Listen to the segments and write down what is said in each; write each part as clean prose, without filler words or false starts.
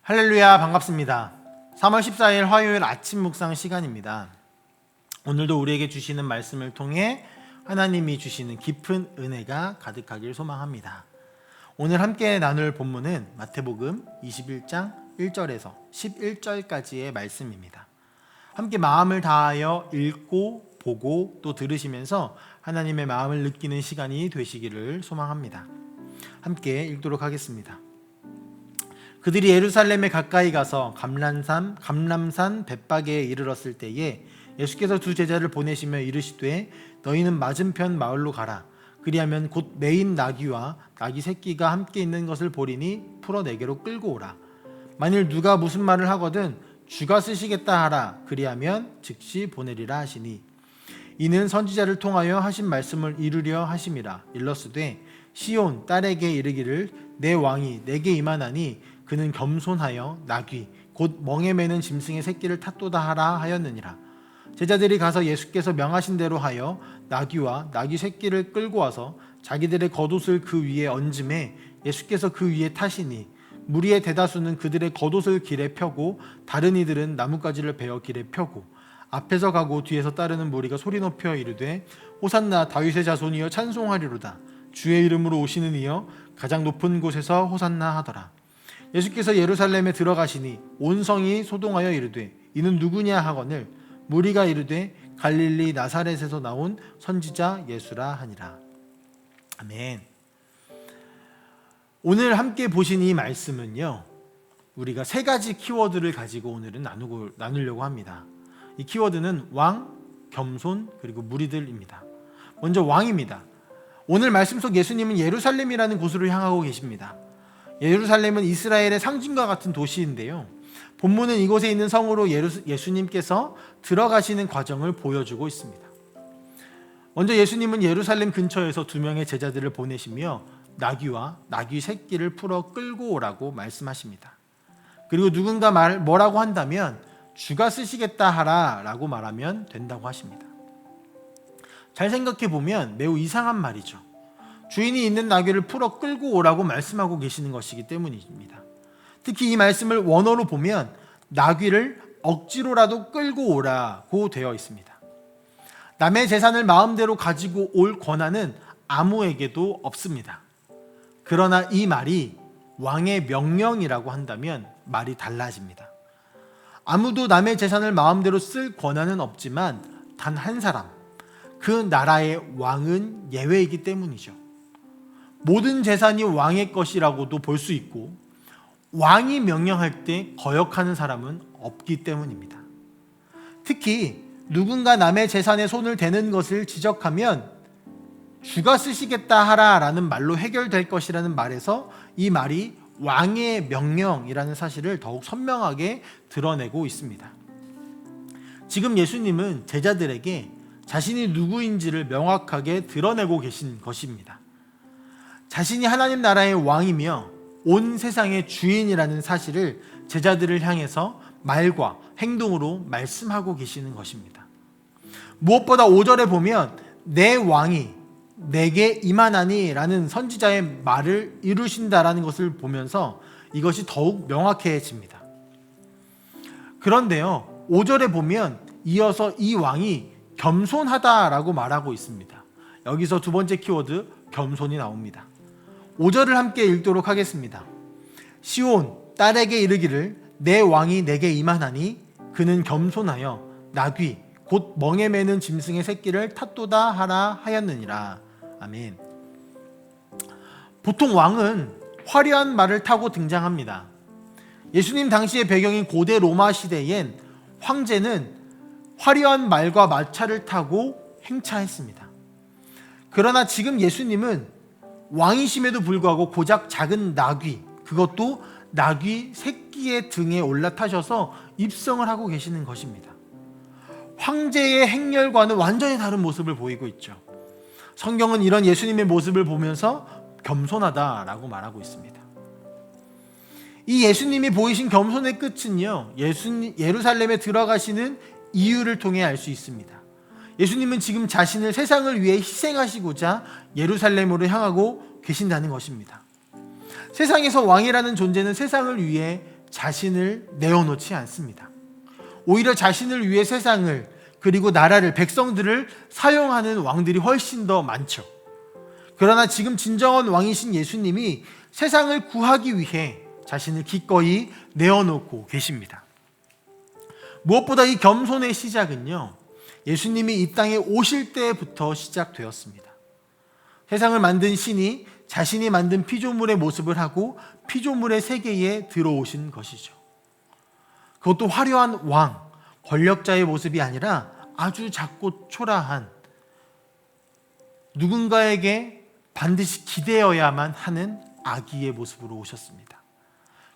할렐루야, 반갑습니다. 3월 14일 화요일 아침 묵상 시간입니다. 오늘도 우리에게 주시는 말씀을 통해 하나님이 주시는 깊은 은혜가 가득하길 소망합니다. 오늘 함께 나눌 본문은 마태복음 21장 1절에서 11절까지의 말씀입니다. 함께 마음을 다하여 읽고 보고 또 들으시면서 하나님의 마음을 느끼는 시간이 되시기를 소망합니다. 함께 읽도록 하겠습니다. 그들이 예루살렘에 가까이 가서 감람산 벳바게에 이르렀을 때에 예수께서 두 제자를 보내시며 이르시되 너희는 맞은편 마을로 가라. 그리하면 곧 매인 나귀와 나귀 새끼가 함께 있는 것을 보리니 풀어 내게로 끌고 오라. 만일 누가 무슨 말을 하거든 주가 쓰시겠다 하라. 그리하면 즉시 보내리라 하시니 이는 선지자를 통하여 하신 말씀을 이루려 하심이라. 일러스되 시온 딸에게 이르기를 내 왕이 내게 임하나니 그는 겸손하여 나귀 곧 멍에 매는 짐승의 새끼를 탓도다 하라 하였느니라. 제자들이 가서 예수께서 명하신 대로 하여 나귀와 나귀 새끼를 끌고 와서 자기들의 겉옷을 그 위에 얹음에 예수께서 그 위에 타시니 무리의 대다수는 그들의 겉옷을 길에 펴고 다른 이들은 나뭇가지를 베어 길에 펴고 앞에서 가고 뒤에서 따르는 무리가 소리 높여 이르되 호산나 다윗의 자손이여 찬송하리로다. 주의 이름으로 오시는 이여 가장 높은 곳에서 호산나 하더라. 예수께서 예루살렘에 들어가시니 온 성이 소동하여 이르되 이는 누구냐 하거늘 무리가 이르되 갈릴리 나사렛에서 나온 선지자 예수라 하니라. 아멘. 오늘 함께 보신 이 말씀은요, 우리가 세 가지 키워드를 가지고 오늘은 나누려고 합니다. 이 키워드는 왕, 겸손, 그리고 무리들입니다. 먼저 왕입니다. 오늘 말씀 속 예수님은 예루살렘이라는 곳으로 향하고 계십니다. 예루살렘은 이스라엘의 상징과 같은 도시인데요, 본문은 이곳에 있는 성으로 예수님께서 들어가시는 과정을 보여주고 있습니다. 먼저 예수님은 예루살렘 근처에서 두 명의 제자들을 보내시며 나귀와 나귀 새끼를 풀어 끌고 오라고 말씀하십니다. 그리고 누군가 뭐라고 한다면 주가 쓰시겠다 하라 라고 말하면 된다고 하십니다. 잘 생각해 보면 매우 이상한 말이죠. 주인이 있는 나귀를 풀어 끌고 오라고 말씀하고 계시는 것이기 때문입니다. 특히 이 말씀을 원어로 보면 나귀를 억지로라도 끌고 오라고 되어 있습니다. 남의 재산을 마음대로 가지고 올 권한은 아무에게도 없습니다. 그러나 이 말이 왕의 명령이라고 한다면 말이 달라집니다. 아무도 남의 재산을 마음대로 쓸 권한은 없지만 단 한 사람, 그 나라의 왕은 예외이기 때문이죠. 모든 재산이 왕의 것이라고도 볼 수 있고 왕이 명령할 때 거역하는 사람은 없기 때문입니다. 특히 누군가 남의 재산에 손을 대는 것을 지적하면 주가 쓰시겠다 하라라는 말로 해결될 것이라는 말에서 이 말이 왕의 명령이라는 사실을 더욱 선명하게 드러내고 있습니다. 지금 예수님은 제자들에게 자신이 누구인지를 명확하게 드러내고 계신 것입니다. 자신이 하나님 나라의 왕이며 온 세상의 주인이라는 사실을 제자들을 향해서 말과 행동으로 말씀하고 계시는 것입니다. 무엇보다 5절에 보면 내 왕이 내게 임하나니 라는 선지자의 말을 이루신다라는 것을 보면서 이것이 더욱 명확해집니다. 그런데요, 5절에 보면 이어서 이 왕이 겸손하다라고 말하고 있습니다. 여기서 두 번째 키워드 겸손이 나옵니다. 5절을 함께 읽도록 하겠습니다. 시온 딸에게 이르기를 내 왕이 내게 임하나니 그는 겸손하여 나귀 곧 멍에 매는 짐승의 새끼를 탓도다 하라 하였느니라. 아멘. 보통 왕은 화려한 말을 타고 등장합니다. 예수님 당시의 배경인 고대 로마 시대엔 황제는 화려한 말과 마차를 타고 행차했습니다. 그러나 지금 예수님은 왕이심에도 불구하고 고작 작은 나귀, 그것도 나귀 새끼의 등에 올라타셔서 입성을 하고 계시는 것입니다. 황제의 행렬과는 완전히 다른 모습을 보이고 있죠. 성경은 이런 예수님의 모습을 보면서 겸손하다라고 말하고 있습니다. 이 예수님이 보이신 겸손의 끝은요, 예루살렘에 들어가시는 이유를 통해 알 수 있습니다. 예수님은 지금 자신을 세상을 위해 희생하시고자 예루살렘으로 향하고 계신다는 것입니다. 세상에서 왕이라는 존재는 세상을 위해 자신을 내어놓지 않습니다. 오히려 자신을 위해 세상을 그리고 나라를 백성들을 사용하는 왕들이 훨씬 더 많죠. 그러나 지금 진정한 왕이신 예수님이 세상을 구하기 위해 자신을 기꺼이 내어놓고 계십니다. 무엇보다 이 겸손의 시작은요, 예수님이 이 땅에 오실 때부터 시작되었습니다. 세상을 만든 신이 자신이 만든 피조물의 모습을 하고 피조물의 세계에 들어오신 것이죠. 그것도 화려한 왕, 권력자의 모습이 아니라 아주 작고 초라한, 누군가에게 반드시 기대어야만 하는 아기의 모습으로 오셨습니다.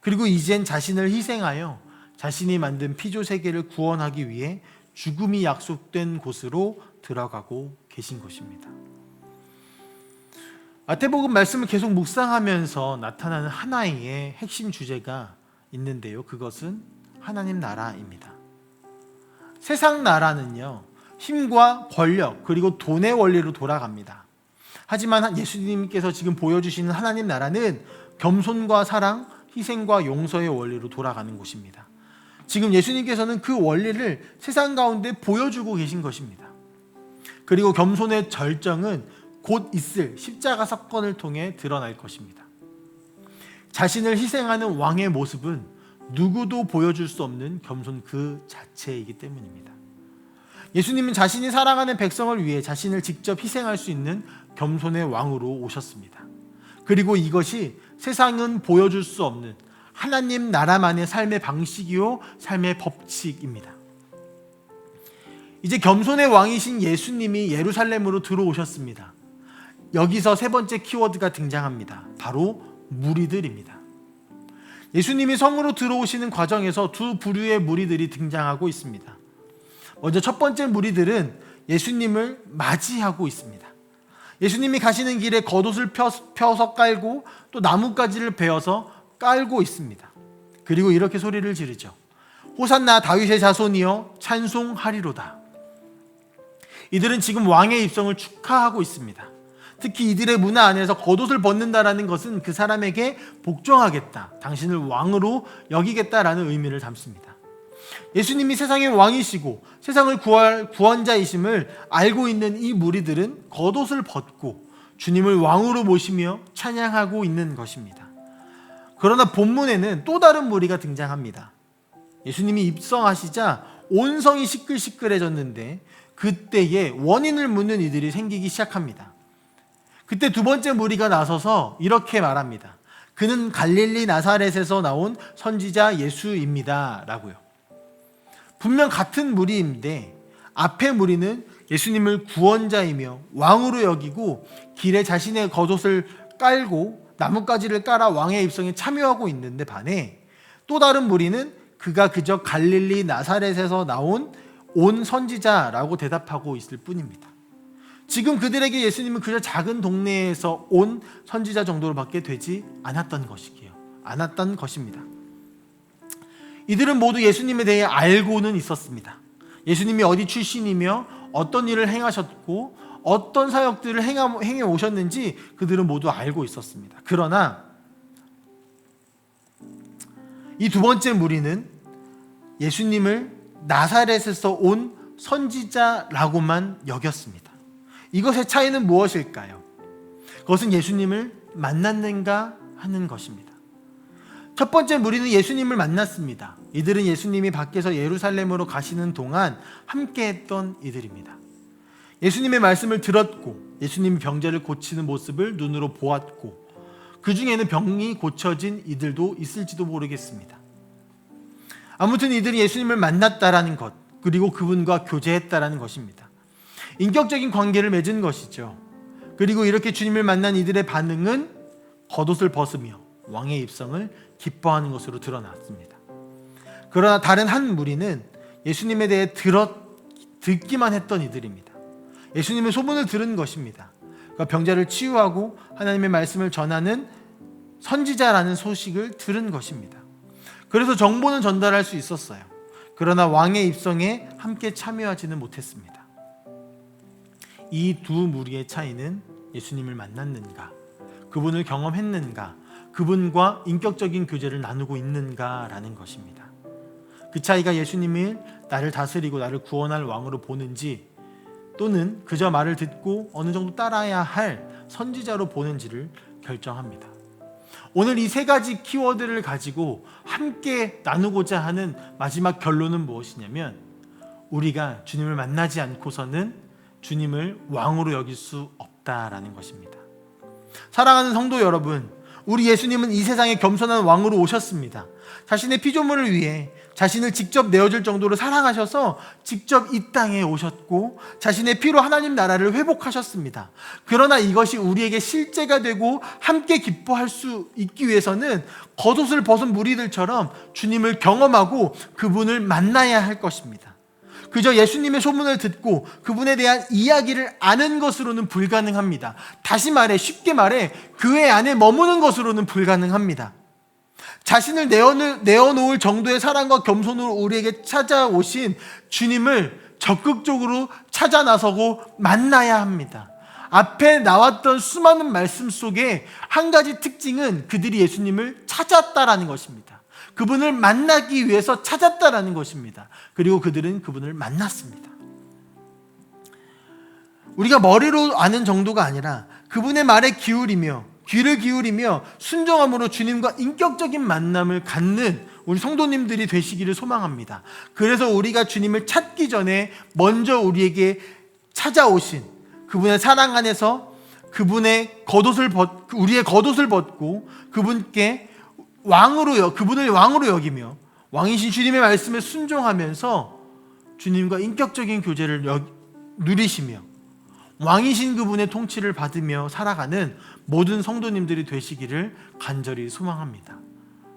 그리고 이젠 자신을 희생하여 자신이 만든 피조 세계를 구원하기 위해 죽음이 약속된 곳으로 들어가고 계신 것입니다. 마태복음 말씀을 계속 묵상하면서 나타나는 하나의 핵심 주제가 있는데요. 그것은 하나님 나라입니다. 세상 나라는요, 힘과 권력 그리고 돈의 원리로 돌아갑니다. 하지만 예수님께서 지금 보여주시는 하나님 나라는 겸손과 사랑, 희생과 용서의 원리로 돌아가는 곳입니다. 지금 예수님께서는 그 원리를 세상 가운데 보여주고 계신 것입니다. 그리고 겸손의 절정은 곧 있을 십자가 사건을 통해 드러날 것입니다. 자신을 희생하는 왕의 모습은 누구도 보여줄 수 없는 겸손 그 자체이기 때문입니다. 예수님은 자신이 사랑하는 백성을 위해 자신을 직접 희생할 수 있는 겸손의 왕으로 오셨습니다. 그리고 이것이 세상은 보여줄 수 없는 하나님 나라만의 삶의 방식이요, 삶의 법칙입니다. 이제 겸손의 왕이신 예수님이 예루살렘으로 들어오셨습니다. 여기서 세 번째 키워드가 등장합니다. 바로 무리들입니다. 예수님이 성으로 들어오시는 과정에서 두 부류의 무리들이 등장하고 있습니다. 먼저 첫 번째 무리들은 예수님을 맞이하고 있습니다. 예수님이 가시는 길에 겉옷을 펴서 깔고 또 나뭇가지를 베어서 깔고 있습니다. 그리고 이렇게 소리를 지르죠. 호산나 다윗의 자손이여 찬송하리로다. 이들은 지금 왕의 입성을 축하하고 있습니다. 특히 이들의 문화 안에서 겉옷을 벗는다라는 것은 그 사람에게 복종하겠다, 당신을 왕으로 여기겠다라는 의미를 담습니다. 예수님이 세상의 왕이시고 세상을 구할 구원자이심을 알고 있는 이 무리들은 겉옷을 벗고 주님을 왕으로 모시며 찬양하고 있는 것입니다. 그러나 본문에는 또 다른 무리가 등장합니다. 예수님이 입성하시자 온 성이 시끌시끌해졌는데 그때에 원인을 묻는 이들이 생기기 시작합니다. 그때 두 번째 무리가 나서서 이렇게 말합니다. 그는 갈릴리 나사렛에서 나온 선지자 예수입니다 라고요. 분명 같은 무리인데 앞의 무리는 예수님을 구원자이며 왕으로 여기고 길에 자신의 겉옷을 깔고 나뭇가지를 깔아 왕의 입성에 참여하고 있는데 반해 또 다른 무리는 그가 그저 갈릴리 나사렛에서 나온 온 선지자라고 대답하고 있을 뿐입니다. 지금 그들에게 예수님은 그저 작은 동네에서 온 선지자 정도로밖에 되지 않았던 것입니다. 이들은 모두 예수님에 대해 알고는 있었습니다. 예수님이 어디 출신이며 어떤 일을 행하셨고 어떤 사역들을 행해 오셨는지 그들은 모두 알고 있었습니다. 그러나 이 두 번째 무리는 예수님을 나사렛에서 온 선지자라고만 여겼습니다. 이것의 차이는 무엇일까요? 그것은 예수님을 만났는가 하는 것입니다. 첫 번째 무리는 예수님을 만났습니다. 이들은 예수님이 밖에서 예루살렘으로 가시는 동안 함께했던 이들입니다. 예수님의 말씀을 들었고 예수님이 병자를 고치는 모습을 눈으로 보았고 그 중에는 병이 고쳐진 이들도 있을지도 모르겠습니다. 아무튼 이들이 예수님을 만났다라는 것, 그리고 그분과 교제했다라는 것입니다. 인격적인 관계를 맺은 것이죠. 그리고 이렇게 주님을 만난 이들의 반응은 겉옷을 벗으며 왕의 입성을 기뻐하는 것으로 드러났습니다. 그러나 다른 한 무리는 예수님에 대해 듣기만 했던 이들입니다. 예수님의 소문을 들은 것입니다. 그러니까 병자를 치유하고 하나님의 말씀을 전하는 선지자라는 소식을 들은 것입니다. 그래서 정보는 전달할 수 있었어요. 그러나 왕의 입성에 함께 참여하지는 못했습니다. 이 두 무리의 차이는 예수님을 만났는가, 그분을 경험했는가, 그분과 인격적인 교제를 나누고 있는가라는 것입니다. 그 차이가 예수님이 나를 다스리고 나를 구원할 왕으로 보는지, 또는 그저 말을 듣고 어느 정도 따라야 할 선지자로 보는지를 결정합니다. 오늘 이 세 가지 키워드를 가지고 함께 나누고자 하는 마지막 결론은 무엇이냐면, 우리가 주님을 만나지 않고서는 주님을 왕으로 여길 수 없다라는 것입니다. 사랑하는 성도 여러분, 우리 예수님은 이 세상에 겸손한 왕으로 오셨습니다. 자신의 피조물을 위해 자신을 직접 내어줄 정도로 사랑하셔서 직접 이 땅에 오셨고 자신의 피로 하나님 나라를 회복하셨습니다. 그러나 이것이 우리에게 실제가 되고 함께 기뻐할 수 있기 위해서는 겉옷을 벗은 무리들처럼 주님을 경험하고 그분을 만나야 할 것입니다. 그저 예수님의 소문을 듣고 그분에 대한 이야기를 아는 것으로는 불가능합니다. 다시 말해, 쉽게 말해 교회 안에 머무는 것으로는 불가능합니다. 자신을 내어놓을 정도의 사랑과 겸손으로 우리에게 찾아오신 주님을 적극적으로 찾아 나서고 만나야 합니다. 앞에 나왔던 수많은 말씀 속에 한 가지 특징은 그들이 예수님을 찾았다라는 것입니다. 그분을 만나기 위해서 찾았다라는 것입니다. 그리고 그들은 그분을 만났습니다. 우리가 머리로 아는 정도가 아니라 그분의 말에 귀를 기울이며 순종함으로 주님과 인격적인 만남을 갖는 우리 성도님들이 되시기를 소망합니다. 그래서 우리가 주님을 찾기 전에 먼저 우리에게 찾아오신 그분의 사랑 안에서 우리의 겉옷을 벗고 그분을 왕으로 여기며 왕이신 주님의 말씀에 순종하면서 주님과 인격적인 교제를 누리시며 왕이신 그분의 통치를 받으며 살아가는 모든 성도님들이 되시기를 간절히 소망합니다.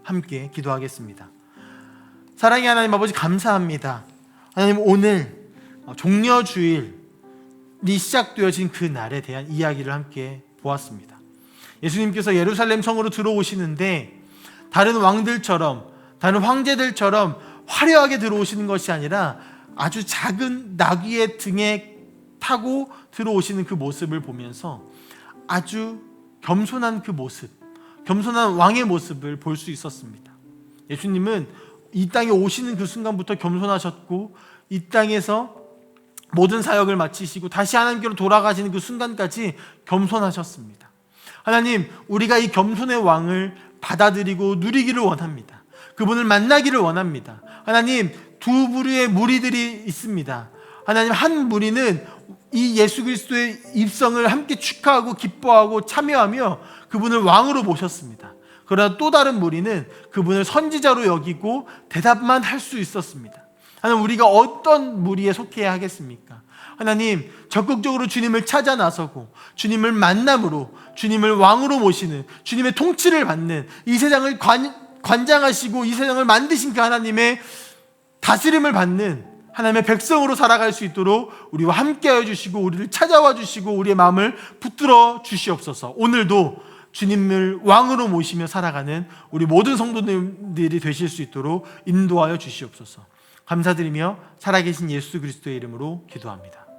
함께 기도하겠습니다. 사랑의 하나님 아버지, 감사합니다. 하나님, 오늘 종려주일이 시작되어진 그 날에 대한 이야기를 함께 보았습니다. 예수님께서 예루살렘 성으로 들어오시는데 다른 왕들처럼, 다른 황제들처럼 화려하게 들어오시는 것이 아니라 아주 작은 나귀의 등에 타고 들어오시는 그 모습을 보면서 아주 겸손한 그 모습, 겸손한 왕의 모습을 볼 수 있었습니다. 예수님은 이 땅에 오시는 그 순간부터 겸손하셨고 이 땅에서 모든 사역을 마치시고 다시 하나님께로 돌아가시는 그 순간까지 겸손하셨습니다. 하나님, 우리가 이 겸손의 왕을 받아들이고 누리기를 원합니다. 그분을 만나기를 원합니다. 하나님, 두 부류의 무리들이 있습니다. 하나님, 한 무리는 이 예수 그리스도의 입성을 함께 축하하고 기뻐하고 참여하며 그분을 왕으로 모셨습니다. 그러나 또 다른 무리는 그분을 선지자로 여기고 대답만 할 수 있었습니다. 하나님, 우리가 어떤 무리에 속해야 하겠습니까? 하나님, 적극적으로 주님을 찾아 나서고 주님을 만남으로 주님을 왕으로 모시는, 주님의 통치를 받는, 이 세상을 관장하시고 이 세상을 만드신 그 하나님의 다스림을 받는 하나님의 백성으로 살아갈 수 있도록 우리와 함께하여 주시고 우리를 찾아와 주시고 우리의 마음을 붙들어 주시옵소서. 오늘도 주님을 왕으로 모시며 살아가는 우리 모든 성도들이 되실 수 있도록 인도하여 주시옵소서. 감사드리며 살아계신 예수 그리스도의 이름으로 기도합니다.